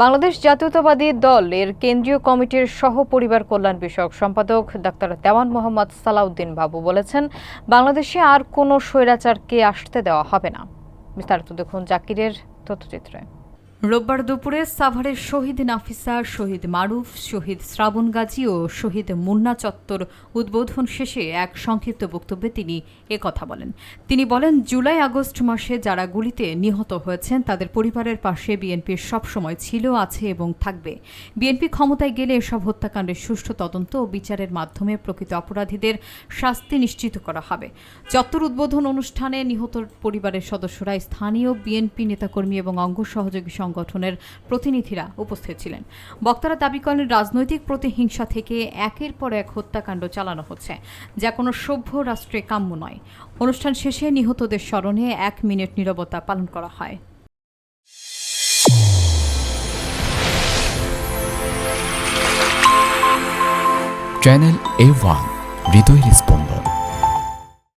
বাংলাদেশ জাতীয়তাবাদী দল এর কেন্দ্রীয় কমিটির সহ পরিবার কল্যাণ বিষয়ক সম্পাদক ডাক্তার দেওয়ান মোহাম্মদ সালাউদ্দিন বাবু বলেছেন, বাংলাদেশে আর কোনো স্বৈরাচারকে আসতে দেওয়া হবে না। বিস্তারিত দেখুন জাকিরের তথ্যচিত্রে। রোববার দুপুরে সাভারের শহীদ নাফিসা, শহীদ মারুফ, শহীদ শ্রাবণ গাজী ও শহীদ মুন্না চত্বর উদ্বোধন শেষে এক সংক্ষিপ্ত বক্তব্যে তিনি একথা বলেন। তিনি বলেন, জুলাই আগস্ট মাসে যারা গুলিতে নিহত হয়েছেন তাদের পরিবারের পাশে বিএনপি সবসময় ছিল, আছে এবং থাকবে। বিএনপি ক্ষমতায় গেলে এসব হত্যাকাণ্ডের সুষ্ঠু তদন্ত ও বিচারের মাধ্যমে প্রকৃত অপরাধীদের শাস্তি নিশ্চিত করা হবে। চত্বর উদ্বোধন অনুষ্ঠানে নিহত পরিবারের সদস্যরা, স্থানীয় বিএনপি নেতাকর্মী এবং অঙ্গ সহযোগী সংগঠনের প্রতিনিধিরা উপস্থিত ছিলেন। বক্তারা দাবি করেন, রাজনৈতিক প্রতিহিংসা থেকে একের পর এক হত্যাকাণ্ড চালানো হচ্ছে, যা কোনো সভ্য রাষ্ট্রে কাম্য নয়। অনুষ্ঠান শেষে নিহতদের স্মরণে 1 মিনিট নীরবতা পালন করা হয়। চ্যানেল A1 হৃদয়ের স্পন্দন।